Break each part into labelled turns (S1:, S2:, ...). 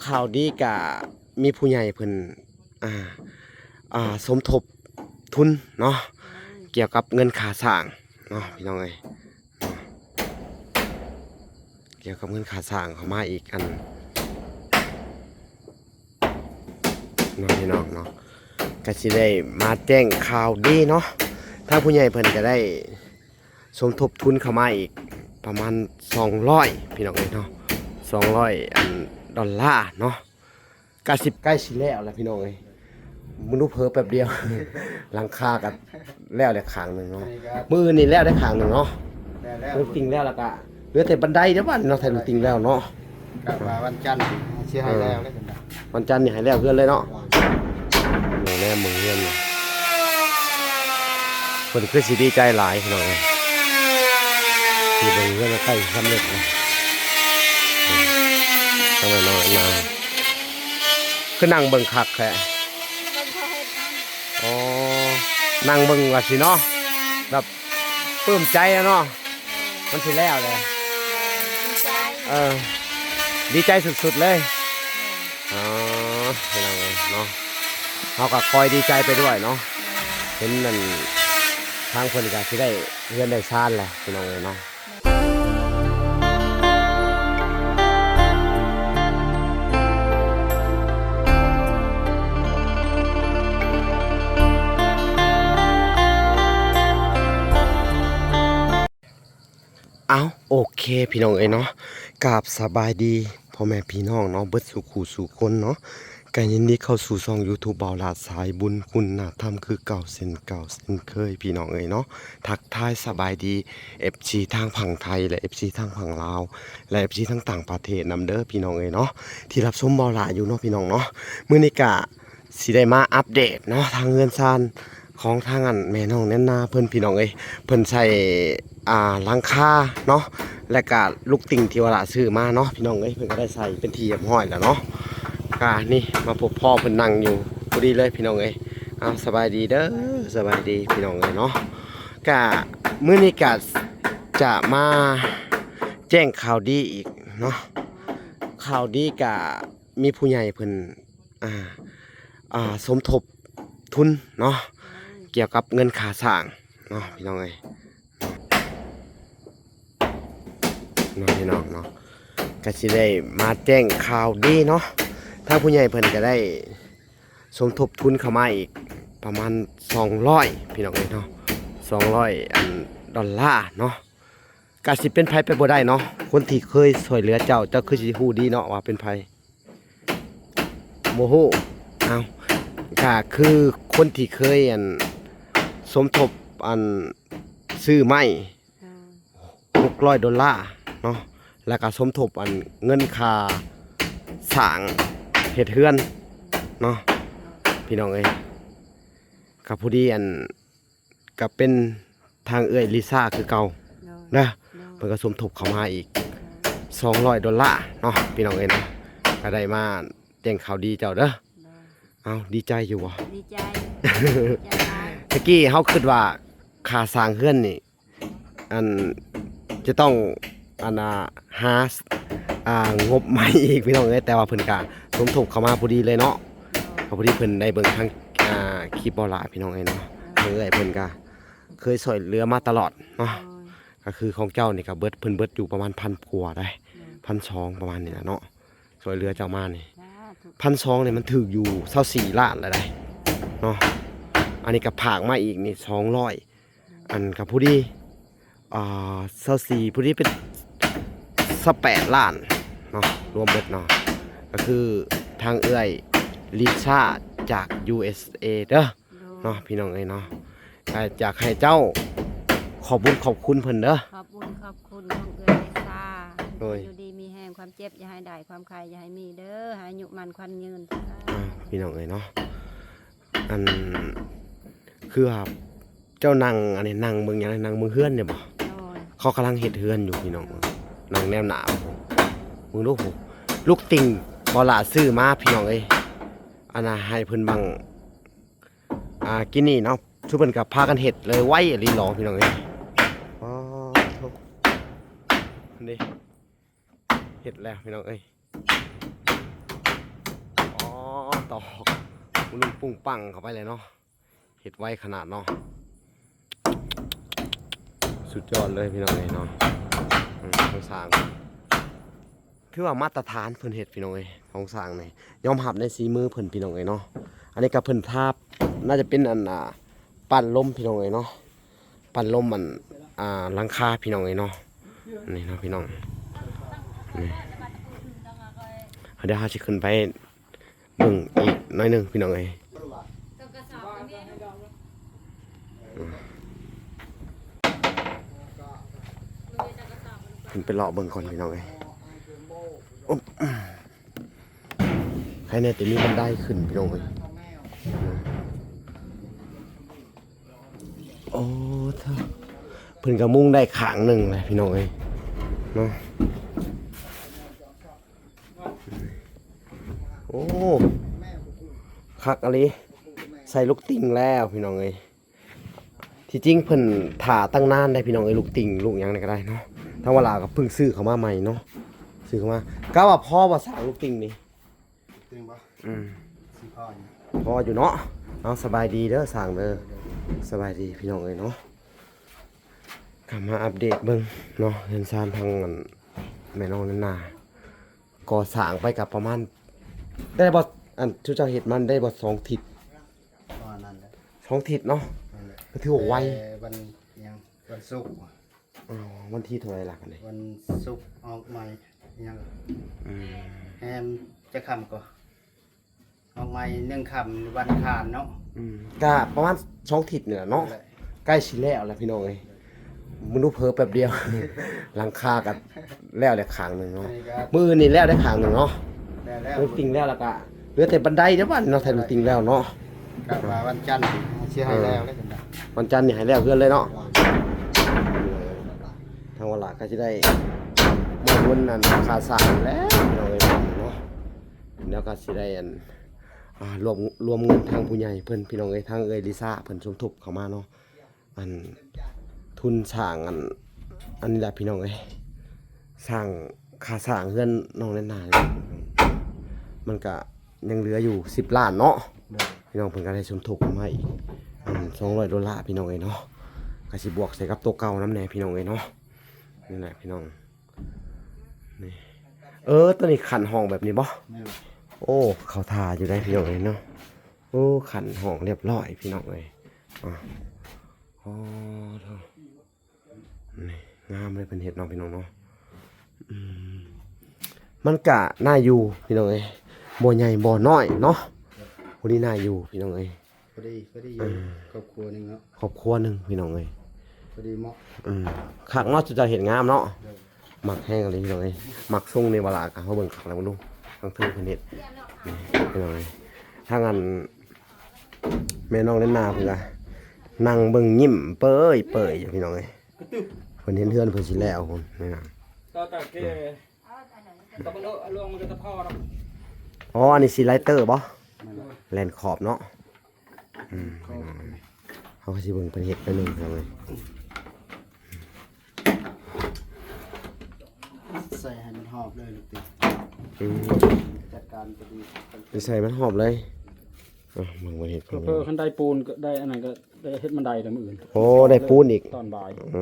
S1: ข่าวดีกะมีผู้ใหญ่เพิ่นอ่าสมทบทุนเนาะเกี่ยวกับเงินค่าสร้างเนาะพี่น้องเอ้ยเกี่ยวกับเงินค่าสร้างเข้ามาอีกอันเนาะพี่น้องเนาะก็สิได้มาแจ้งข่าวดีเนาะทางผู้ใหญ่เพิ่นก็ได้สมทบทุนเข้ามาอีกประมาณ200พี่น้องเอ้ยเนาะ200ดอลลาร์เนาะก็สิใกล้สิแล้วแหละพี่น้องเอ้ยมึงดูเพิ่แป๊บเดียว หลังคากันแล้วได้ข้างหนึงเนาะมื้อนี้แล้วได้ข้างหนึงเนาะลูกติงแล้วก็เหลือแต่บันไดเด้อบ้านเนาะแทนลูกติงแล้วเนาะ
S2: กะว่าวันจันทร์สิให้แล้วเลยกันนะ
S1: วันจันทร์นี่ให้แล้วเพื่อนเลยเนาะนี่แน่มือเพื่อนนี่เพิ่นคือสิดีใจหลายพี่น้องเอ้ยที่เบิ่งเพื่อนใกล้สำเร็จแล้วทำไมน้อยมาคือนั่งเบิ่งคักแค่อ๋อนั่งเบิ่งว่าสิเนาะแบบปลื้มใจอะเนาะมันสิแล้วเลยดีใจสุดๆเลยอ๋อพี่น้องเอ้ยเนาะเขาก็คอยดีใจไปด้วยเนาะเห็นนั่นทางเพิ่นก็สิได้เงินได้ซ่านแหละพี่น้องเอ้ยเนาะเอาโอเคพี่น้องเอ้ยเนาะกราบสบายดีพ่อแม่พี่น้องเนาะเบิดสู่ขู่สู่คนเนาะกันยินดีเข้าสู่ช่อง YouTube บ่าวลาดสายบุญคุณน่ะทำคือเก่าเส้นเคยพี่น้องเอ้ยเนาะทักทายสบายดี FC ทางฝั่งไทยและ FC ทางฝั่งลาวและ FC ทางต่างประเทศนำเด้อพี่น้องเอ้ยเนาะที่รับชมบ่าวลาอยู่เนาะพี่น้องเนาะมื้อนี้ก็สิได้มาอัปเดตเนาะทางเงินซานของทางอันแม่น้องแน่นนาเพิ่นพี่น้องเอ้ยเพิ่นใช้หลังคาเนาะและก็ลูกติ่งที่ว่าละซื้อมาเนาะพี่น้องเอ้ยเพิ่นก็ได้ใส่เป็นที่เรียบร้อยแล้วเนาะก็นี่มาพบพ่อเพิ่นนั่งอยู่พอดีเลยพี่น้องเอ้ยสบายดีเด้อสบายดีพี่น้องเอ้ยเนาะก็มื้อนี้ก็จะมาแจ้งข่าวดีอีกเนาะข่าวดีก็มีผู้ใหญ่เพิ่นสมทบทุนเนาะเกี่ยวกับเงินค่าสร้างเนาะพี่น้องเอ้ยเนาะพี่น้องเนาะก็สิได้มาแจ้งข่าวดีเนาะทางผู้ใหญ่เพิ่นก็ได้สมทบทุนเข้ามาอีกประมาณ200พี่น้องเอ้ยเนาะ200ดอลลาร์เนาะก็สิเป็นไผไปบ่ได้เนาะคนที่เคยช่วยเหลือเจ้าคือสิฮู้ดีเนาะว่าเป็นไผบ่ฮู้เอาก็คือคนที่เคยสมทบซื้อไม้600ดอลลาร์เนาะแล้วก็สมทบเงินค่าสร้างเฮ็ดเฮือนเนาะพี่น้องเอ้ยกับผู้ดีก็เป็นทางเอื้อยลิซ่าคือเก่านะเพิ่นก็สมทบเข้ามาอีก200ดอลลาร์เนาะพี่น้องเอ้ยเนาะก็ได้มาแจ้งข่าวดีเจ้าเด้อเอาดีใจอยู่บ่
S3: ดีใจ
S1: ตะกี้เฮาคิดว่าค่าสร้างเฮือนนี่จะต้องหางบใหม่อีกพี่น้องเอ้ยแต่ว่าเพิ่นก็สมทบเข้ามาพอดีเลยเนาะพอดีเพิ่นได้เบิ่งทางคลิปบ่ล่ะพี่น้องเอ้ยเนาะเพิ่นก็เคยช่วยเหลือมาตลอดเนาะก็คือของเจ้านี่ก็เพิ่นเบิดอยู่ประมาณ1,000กว่าได้1,200ประมาณนี้นะเนาะช่วยเหลือเจ้ามานี่1,200นี่มันถึกอยู่24ล้านแล้วได้เนาะอันนี้ก็ผากมาอีกนี่200ก็ผู้ดี24ผู้ดีเป็น18ล้านเนาะรวมเบิดเนาะก็คือทางเอื้อยลิซ่าจาก USA เด้อเนาะพี่น้องเอ้ยเนาะอยากให้เจ้าขอบคุณเพิ่นเด้อ
S3: ขอบคุณน้องเอื้อยซ่าอยู่ดีมีแห่งความเจ็บอย่าให้ได้ความใครอย่าให้มีเด้อให้อายุมันควันยืน
S1: พี่น้องเอ้ยเนาะคือว่าเจ้านั่งนั่งเบิ่งหยังนั่งเบิ่งเฮือนเนี่ยบ่เขากำลังเฮ็ดเฮือนอยู่พี่น้องนั่งแนมหนาวมึงดูผมลูกติ่งบ่ล่ะซื้อมาพี่น้องเอ้ยให้เพิ่นบังกินนี่เนาะทุกเพิ่นก็พากันเฮ็ดเลยไว้อีหลีหลอพี่น้องเอ้ยอ๋อนี่เฮ็ดแล้วพี่น้องเอ้ย ตอกลุงปุ้งปังเข้าไปเลยเนาะเห็ดไว้ขนาดเนาะสุดยอดเลยพี่น้องเนาะของสร้างคือว่ามาตรฐานเพิ่นเห็ดพี่น้องของสร้างนี่ยอมรับในสีมือเพิ่นพี่น้องเนาะอันนี้ก็เพิ่นทาบน่าจะเป็นอันปั่นลมพี่น้องเนาะปั่นลมมันหลังคาพี่น้องเนาะนี่เนาะพี่น้องนี่เดี๋ยวเราจะขึ้นไปเบิ่งอีกหน่อยหนึงพี่น้องขึ้นไปเลาะเบิ่งก่อนพี่น้องอุ๊บใครเนี่ยแต่มีบันไดขึ้นพี่น้องโอ้เธอเพิ่นก็มุ่งได้ขางหนึ่งเลยพี่น้องเนาะโอ้คักอะไรใส่ลูกติ่งแล้วพี่น้องที่จริงเพิ่นถ่าตั้งนานได้พี่น้องลูกติ่งลูกหยังก็ได้เนาะถ้าเวลาก็เพิ่งซื้อเขามาใหม่เนาะซื้อเขามาก็ว่าพ่อว่าสั่งลูกติ่งนี่
S2: จริงปะ สิพ่ออยู่
S1: พออยู่เนาะเอาสบายดีเด้อสั่งเด้อสบายดีพี่น้องเนาะกลับมาอัปเดตเบิ่งเนาะเห็นซานทางแม่น้องนั่นน่ะก่อสร้างไปกับประมาณได้บ่อันทุเจ้าเฮ็ดมันได้บ่2 ทิศ
S2: ตอนนั้นแหละ
S1: 2 ทิศเนาะ
S2: นั่นแหละ
S1: ก็ถือว่าไว
S2: แต่วันยังวันศุกร์
S1: อ๋อวันที่เท่าไหร่ล่ะกันนี่
S2: วันศุกร์ออกใหม่ยัง
S1: อืม
S2: แฮมจะคำก็ออกใหม่1 คำวันคานเนาะ
S1: ก็ประมาณ2 ทิศนี่แหละเนาะใกล้สิแล้วแหละพี่น้องมึงดูเพิ่แป๊บเดียว หลังคากันแล้วได้ข้างหนึงเนาะ
S2: นี่ก็
S1: มื้อนี่แล้วได้ข้างหนึงเนาะ
S2: ได้แล้ว
S1: ลูกติ่งแล้วก็เหลือแต่บันไดเด้อบ้านเนาะแทนลูกติ่งแล้วเนาะ
S2: กลับมาวันจันทร์เชื่อให้แล้วได้จังได๋
S1: วันจันทร์นี่ให้แล้วเพื่อนเลยเนาะทางวันหลักก็จะได้หมดวันนั้นค่าสร้างแล้วเราเลยเนาะแล้วก็สิได้อันรวมเงินทางผู้ใหญ่เพิ่นพี่น้องทางลิซ่าเพิ่นสมทบเข้ามาเนาะอันทุนสร้างอันนี้แหละพี่น้องสร้างค่าสร้างเฮือนน้องแน่นามันก็ยังเหลืออยู่10 ล้านเนาะพี่น้องเพิ่นก็ได้สมทบเข้ามาอีก$200พี่น้องเนาะก็สิบวกใส่กับตัวเก่าน้ำแหน่พี่น้องเนาะนี่แหละพี่น้องนี่ตัวนี้ขันห้องแบบนี้บ่
S2: นี่แหละ
S1: โอ้เขาทาอยู่ได้พี่น้องเนาะโอ้ขันห้องเรียบร้อยพี่น้องอ๋อนี่งามเลยเป็นเห็ดน้องพี่น้องเนาะมันกะน่าอยู่พี่น้องบ่ใหญ่บ่น้อยเนาะวันนี้น่าอยู่พี่น้อง
S2: พอดีอยู่ครอบครัวหนึงเนาะ
S1: ครอบครัวหนึ่งพี่น้อง
S2: พอดีเหมาะ
S1: ขักเนาะจะเห็นงามเนาะหมักแห้งอะไรพี่น้องหมักส่งในเวลาเขาเบิ่งขักแล้วมันดูทั้งเทิงเพิ่นเฮ็ดนี่พี่น้องถ้างั้นแม่น้องเล่นนาเพิ่นก็นั่งเบิ่งยิ้มเป้ยอยู่พี่น้องเพิ่นเห็นเฮือนเพิ่นสิแล้วพุ่นนี่นะ
S4: ต่อจากที่ตะบันลงมันก็จะพ่อเนาะ
S1: อ๋ออันนี้สิไลเตอร์บ่แลนขอบเนาะเขาก็สิเบิ่งเพิ่นเฮ็ดไปนึงพี่น้อง
S2: ใส่ให้มันหอบเลยลูกติจัดการพอดี
S1: ไปใส่มันหอบเลยมึงมาเห็ด
S4: เพื่อขั้นได้ปูนก็ได้อันไหนก็ได้เฮ็ดบันไดแต่มื้ออื่น
S1: โอ้ได้ปูนอีก
S4: ตอนบ่าย
S1: โ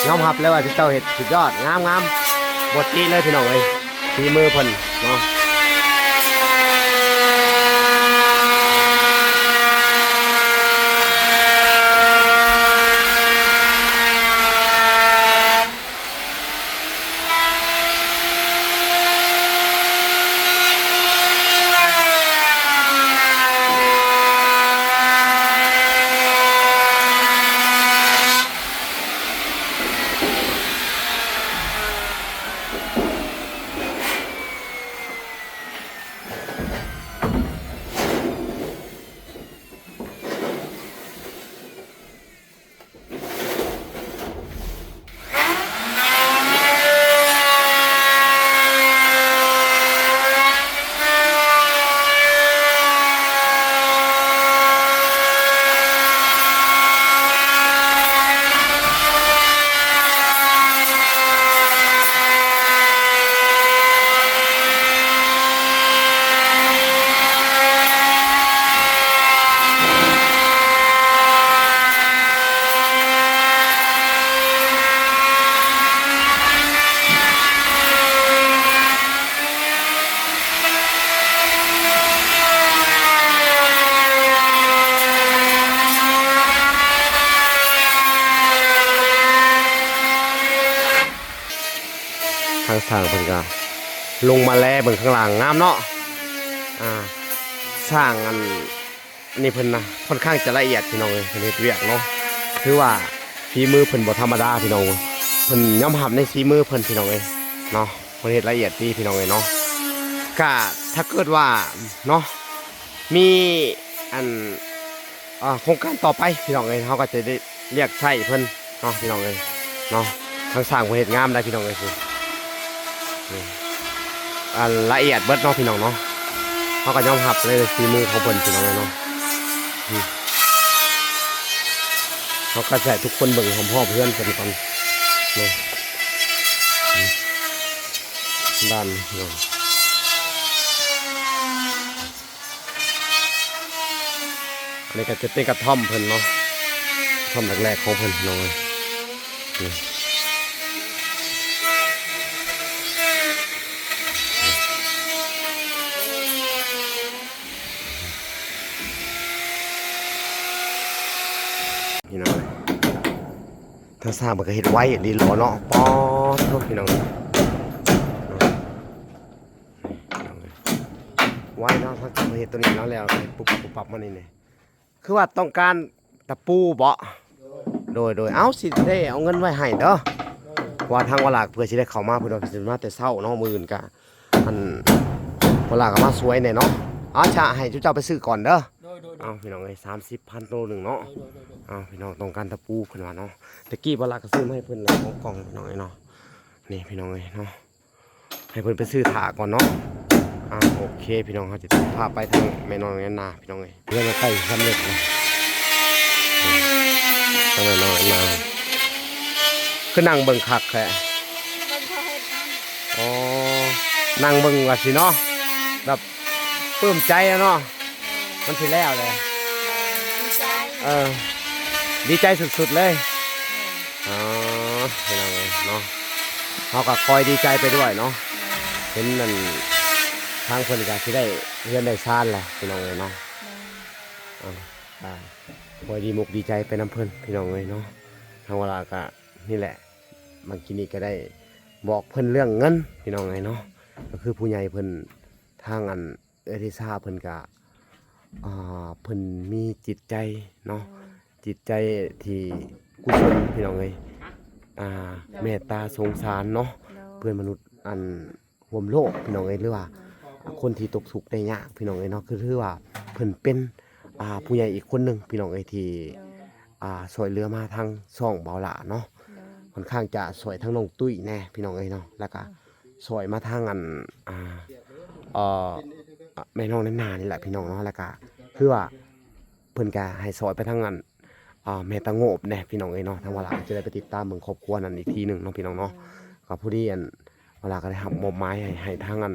S1: ยอมรับเลยว่าที่เจ้าเฮ็ดสุดยอดงามบทตีเลยพี่น้องเอ้ยฝีมือเพิ่นเนาะทางสร้างเพิ่นก็ลงมาแลเบิ่งข้างล่างงามเนาะสร้างอันนี้เพิ่นนะค่อนข้างจะละเอียดพี่น้องเอ้ยเพิ่นเฮ็ดเวียกเนาะคือว่าฝีมือเพิ่นบ่ธรรมดาพี่น้องเพิ่นยอมรับในฝีมือเพิ่นพี่น้องเอ้ยเนาะเพิ่นเฮ็ดละเอียดดีพี่น้องเอ้ยเนาะก็ถ้าเกิดว่าเนาะมีอันโครงการต่อไปพี่น้องเอ้ยเฮาก็จะได้เรียกใช้เพิ่นเนาะพี่น้องเอ้ยเนาะทางสร้างเพิ่นเฮ็ดงามได้พี่น้องเอ้ยคือละเอียดเบิดเนาะพี่น้องเนาะเขาก็ยอมรับเลยฝีมือของเพิ่นพี่น้องเลยเนาะเขาก็ใส่ทุกคนเบิ่งหอมพ่อเพื่อนกันก่อนเนาะด้านเนาะอันนี้ก็จะเป็นกระท่อมเพิ่นเนาะท่อมแรกๆของเพิ่นเนาะพี่น้องถ้าสร้างมันก็เห็ดไว้ดีหล่อเนาะป๊อดทุกพี่น้องไว้เนาะถ้าจะมาเห็ดตัวนี้แล้วปุ๊บปับมานี่เนี่ยคือว่าต้องการตะปูเบาะโดยเอาสิได้เอาเงินไว้ให้เด้อว่าทางวลากเพื่อสิได้เข้ามาเพื่อสิมาแต่เช้าเนาะมื้ออื่นกะอันวลากก็มาสวยแน่เนาะชะให้เจ้าไปซื้อก่อนเด้อเอาพี่น้องเอ้ย30,000โลนึงเนาะพี่น้องต้องการตะปูเพิ่นว่าเนาะตะกี้เวลาก็ซื้อมาให้เพิ่นแล้วของกล่องพี่น้องเนาะนี่พี่น้องเอ้ยเนาะให้เพิ่นไปซื้อถาก่อนเนาะโอเคพี่น้องเขาจะพาไปทางแม่น้องนาพี่น้องเอ้ยเรื่องใกล้สำเร็จแล้วทางแม่น้องนาคือนั่งเบิ่งคักแค่อ๋อนั่งเบิ่งว่าสิเนาะแบบปลื้มใจแล้วเนาะมันสิแล้วเลยดีใจสุดๆเลยพี่น้องเนาะเขาก็คอยดีใจไปด้วยเนาะเห็นนั่นทางคนก็ที่ได้เรียนได้ซ่านแหละพี่น้องเลยเนาะคอยดีมุกดีใจไปน้ำเพิ่นพี่น้องเลยเนาะทางเวลาก็นี่แหละบางทีนี่ก็ได้บอกเพิ่นเรื่องเงินพี่น้องเลยเนาะก็คือผู้ใหญ่เพิ่นทางอันที่ทราบเพิ่นก็เพิ่นมีจิตใจเนาะจิตใจที่กุศลพี่น้องเลยเมตตาสงสารเนาะเพื่อนมนุษย์อันห่วมโลกพี่น้องเลยหรือว่าคนที่ตกทุกข์ได้ยากพี่น้องเลยเนาะคือถือว่าเพิ่นเป็นผู้ใหญ่อีกคนหนึ่งพี่น้องเลยที่ช่วยเหลือมาทางช่องเบาหละเนาะค่อนข้างจะช่วยทั้งน้องตุ้ยแน่พี่น้องเลยเนาะแล้วก็ช่วยมาทางอันแม่น้องนานี่แหละพี่น้องเนาะแล้วก็คือว่าเพิ่นก็ให้ช่วยไปทางอันแม่ตะโงบแน่พี่น้องเนาะทางเวลาจะได้ไปติดตามเบิ่งครอบครัวนั้นอีกทีหนึ่งเนาะพี่น้องเนาะกับผู้ที่เวลาก็ได้หับมอบไม้ให้ทางอัน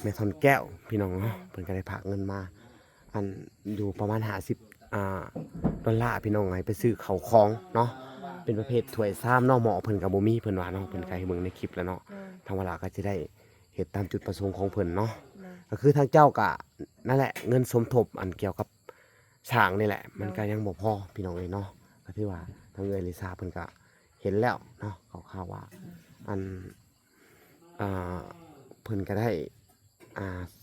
S1: แม่ทอนแก้วพี่น้องเนาะเพิ่นก็ได้ฝากเงินมาอันอยู่ประมาณ50 $50พี่น้องให้ไปซื้อข้าวของเนาะ เป็นประเภทถ้วยซ้ำเนาะหมอเพิ่นก็บ่มีเพิ่นว่าเนาะเพิ่นก็ให้เบิ่งในคลิปแล้วเนาะ
S3: โดย
S1: ทางเวลาก็จะได้เฮ็ดตามจุดประสงค์ของเพิ่นเนาะ
S3: โดย
S1: ก็คือทางเจ้าก็นั่นแหละเงินสมทบอันเกี่ยวกับสร้างนี่แหละ มันก็ยังบ่พอพี่น้องเอ้ยเนาะก็ถือว่าทางเอ้ยลิซ่าเพิ่นก็เห็นแล้วเนาะข่าวๆว่าอันอ่าเพิ่นก็ได้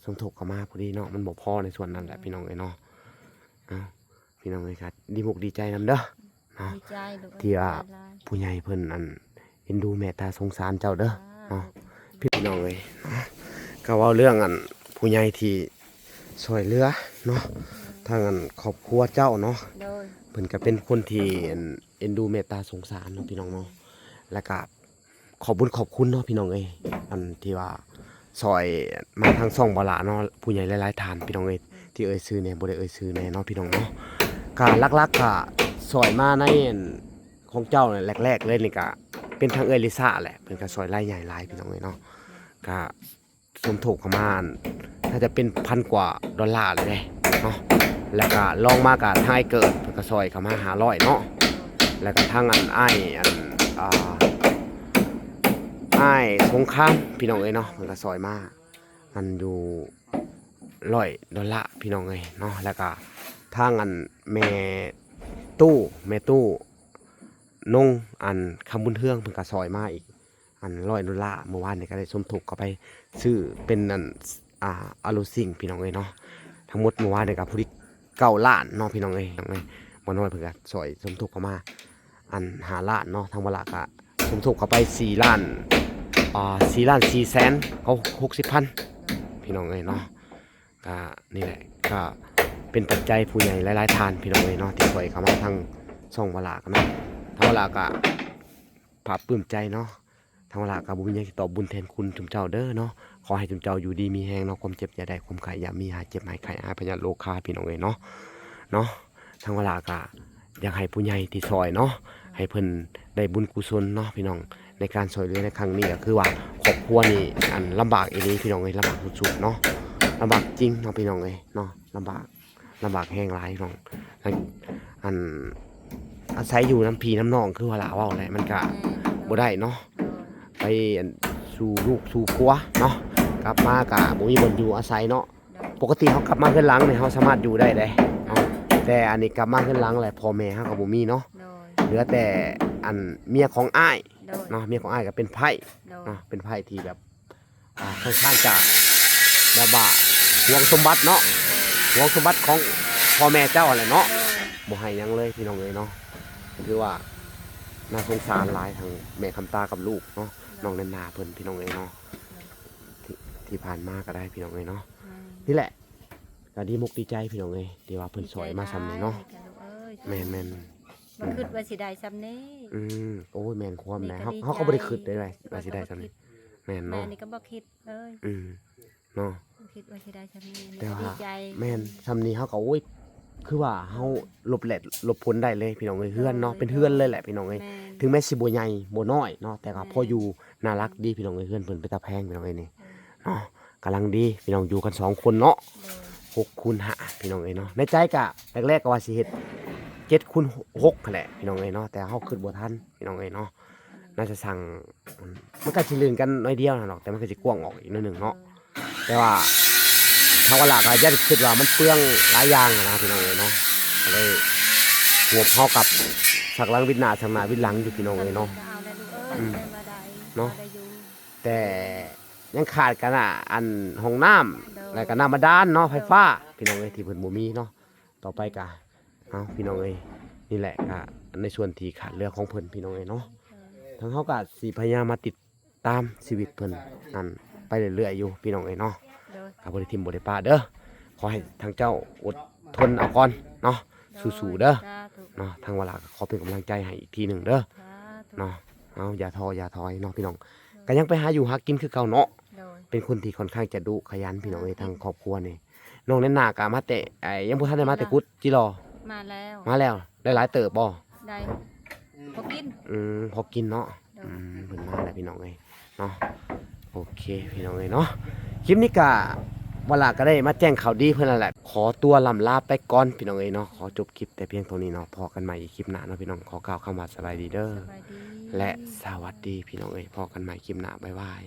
S1: สมทบเข้ามาพอดีเนาะมันบ่พอในส่วนนั้นแหละพี่น้องเอ้ยเนาะเอ้าพี่น้องเอ้ยครับดีมุกดีใจนำเด้อเนาะ
S3: ดีใจลูก
S1: ที่ว่า
S3: หลาย
S1: ผู้ใหญ่เพิ่นอันเอ็นดูเมตตาสงสารเจ้าเด้อ
S3: ๆ
S1: เนาะ พี่น้องเอ้ยเนาะก็เว้าเรื่องอันผู้ใหญ่ที่ช่วยเหลือเนาะทางอันครอบครัวเจ้าเนาะ
S3: โดย
S1: เพิ่นก็เป็นคนที่เอ็นดูเมตตาสงสารเนาะพี่น้องเนาะแล้วก็ขอบคุญขอบคุณเนาะพี่น้องเอ้ยอันที่ว่าซอยมาทางช่องบ่ละเนาะผู้ใหญ่หลายๆท่านพี่น้องเอ้ยที่เอ่ยชื่อเนี่ยบ่ได้เอ่ยชื่อแน่เนาะพี่น้องเนาะก็หลักๆก็ซอยมาในอันของเจ้าเนี่ยแรกๆเลยนี่ก็เป็นทางเอ่ยลิซ่าแหละเพิ่นก็ซอยรายใหญ่หลายพี่น้องเอ้ยเนาะก็สมทบประมาณถ้าจะเป็น1,000 กว่าดอลลาร์เลยเด้เนาะแล้วก็ลองมากับทางเกิดเพิ่นก็ซอยเข้ามา500เนาะแล้วก็ทางอันอ้ายอันอ้ายสงครามพี่น้องเอ้ยเนาะมันก็ซอยมามันอยู่$100พี่น้องเอ้ยเนาะแล้วก็ทางอันแม่ตู้นงอันคำบุญเทืองเพิ่นก็ซอยมาอีกอัน$100เมื่อวานนี่ก็ได้สมทบเข้าไปซื้อเป็นอันอะลูซิงพี่น้องเอ้ยเนาะทั้งหมดเมื่อวานนี่ก็ผู้ที่9 ล้านเนาะพี่น้องเอ้ยบ่น้อยเพิ่นก็ซอยสมทบเข้ามาอัน5 ล้านเนาะทางเวลาก็สมทบเข้าไป4 ล้าน4 ล้าน4แสนเขา60,000พี่น้องเอ้ยเนาะก็นี่แหละก็เป็นปัจจัยผู้ใหญ่หลายๆท่านพี่น้องเอ้ยเนาะที่ช่วยเข้ามาทางช่องเวลากันเนาะทางเวลาก็ภาคปลื้มใจเนาะทางเวลาก็บ่มีหยังสิตอบบุญแทนคุณจุมเจ้าเด้อเนาะขอให้จุมเจ้าอยู่ดีมีแรงเนาะความเจ็บอย่าได้ความไข้อย่ามีหาเจ็บหายไข้หายพยาธิโรคาพี่น้องเอ้ยเนาะทางเวลาก็อยากให้ผู้ใหญ่ที่ซอยเนาะให้เพิ่นได้บุญกุศลเนาะพี่น้องในการช่วยเหลือในครั้งนี้ก็คือว่าครอบครัวนี่อันลำบากอีหลีพี่น้องเอ้ยลำบากสุดๆเนาะลำบากจริงเนาะพี่น้องเอ้ยเนาะลำบากแห้งหลายพี่น้องอันอาศัยอยู่น้ำพี่น้ำน้องคือว่าลาเว้าแหละมันก็บ่ได้เนาะไปอันสู่ลูกสู่ครัวเนาะกลับมาก็บ่มีบ่อนอยู่อาศัยเนาะปกติเฮากลับมาเฮือนหลังนี่เฮาสามารถอยู่ได้เด้เนาะแต่อันนี้กลับมาเฮือนหลังแหละพ่อแม่เฮาก็บ่มีเนาะ
S3: โดย
S1: เหลือแต่อันเมียของอ้าย
S3: โดย
S1: เนาะเมียของอ้ายก็เป็นไพ่
S3: โดย
S1: เนาะเป็นไพ่ที่แบบค่อนข้างจะแบบว่าหวงสมบัติเนาะหวงสมบัติของพ่อแม่เจ้าอะไรเนาะบ่ให้หยังเลยพี่น้องเลยเนาะคือว่าน่าสงสารหลายทางแม่คำตากับลูกเนาะน้องนันนาเพิ่นพี่น้องเลยเนาะที่ผ่านมาก็ได้พี่น้องเลยเนาะนี่แหละก็ดีมุกดีใจพี่น้องเลยที่ว่าเพิ่นสวยมาซ้ำนี่เนาะแม่น
S3: บ่คิดว่าสิได้ซ้ำนี้
S1: โอ้ยแม่นความนะ
S3: นี่ก็ดีใจ
S1: เขาก็บ่ได้คิดได้เลยว่าสิได้ซ้ำนี่แม่น
S3: แม่
S1: เนาะ
S3: นี่ก็บ่คิดเลย
S1: เนาะ
S3: บ่คิดว่าสิได้ซ้ำนี้
S1: แต่ว่า
S3: ดีใจ
S1: แม่นซ้ำนี้เขาก็โอ้ยคือว่าเขาหลบแหลดหลบพ้นได้เลยพี่น้องเอ้ยเฮือนเนาะเป็นเฮือนเลยแหละพี่น้องเอ้ย
S3: แม่น
S1: ถึงแม้สิบ่ใหญ่บ่น้อยเนาะแต่ก็
S3: แม่น
S1: พออยู่น่ารักดีพี่น้องเอ้ยเฮือนเพิ่นเป็นตาแพงพี่น้องเอ้ยนี่เนาะกำลังดีพี่น้องอยู่กัน2 คนเนาะ
S3: โดย
S1: 6 คูณ 5พี่น้องเอ้ยเนาะในใจก็แรกๆก็ว่าสิเฮ็ด7 คูณ 6นั่นแหละพี่น้องเอ้ยเนาะแต่เฮาคิดบ่ทันพี่น้องเอ้ยเนาะน่าจะสั่งมันก็สิลื่นกันน้อยเดียวน่ะหรอกแต่มันก็สิกว้างออกอีกนิดนึงเนาะแต่ว่าทางว่าหลักอะยันคิดว่ามันเปลืองหลายอย่างอะนะพี่น้องเอ้ยเนาะก็เลยงบเฮากับสักหลังวิดหน้าสักหน้าวิดหลังอยู่พี่น้องเอ้ยเนาะ
S3: ก็เอาได้ลูกเอ้ยได้มาได้
S1: เนาะ
S3: ได้อยู่
S1: แต่ยังขาดกันอันห้องน้ำแล้วก็น้ำบาดาลเนาะไฟฟ้าพี่น้องเอ้ยที่เพิ่นบ่มีเนาะต่อไปก็เอาพี่น้องเอ้ยนี่แหละก็ในส่วนที่ขาดเหลือของเพิ่นพี่น้องเอ้ยเนาะทางเฮาก็สิพยายามมาติดตามชีวิตเพิ่นนั่นไปเรื่อยๆอยู่พี่น้องเอ้ยเนาะ
S3: โดย
S1: ก็บ่ได้ทิ่มบ่ได้ปาเด้อขอให้ทางเจ้าอดทนเอาก่อนเนาะสู้ๆเด้อ
S3: สาธุ
S1: เนาะทางเวลาก็ขอเป็นกำลังใจให้อีกทีหนึงเด้อ
S3: สาธุ
S1: เนาะเอาอย่าท้ออย่าถอยเนาะพี่น้องก็ยังไปหาอยู่หากินคือเก่าเนาะ
S3: โดย
S1: เป็นคนที่ค่อนข้างจะดุขยันพี่น้องเอ้ยทางครอบครัวนี่น้องเล่นหน้ากะมาเตะยังบ่ทันได้มาแต่กุดจิรอ
S3: มาแล้ว
S1: มาแล้วได้หลายเติบบ่
S3: ได้พอกิน
S1: พอกินเนาะ
S3: โดย
S1: เพิ่นมาแล้วพี่น้องเอ้ยเนาะโอเคพี่น้องเอ้ยเนาะคลิปนี้ก็ วลาก็ได้มาแจ้งข่าวดีเพิ่นนั่นแหละขอตัวลำลาไปก่อนพี่น้องเอ้ยเนาะขอจบคลิปแต่เพียงเท่านี้เนาะพอกันใหม่อีกคลิปหน้าเนาะพี่น้องขอกล่าวคำว่าสบายดีเด้อ
S3: สบายดี
S1: และสวัสดีพี่น้องเอ้ยพอกันใหม่คลิปหน้าบ๊ายบาย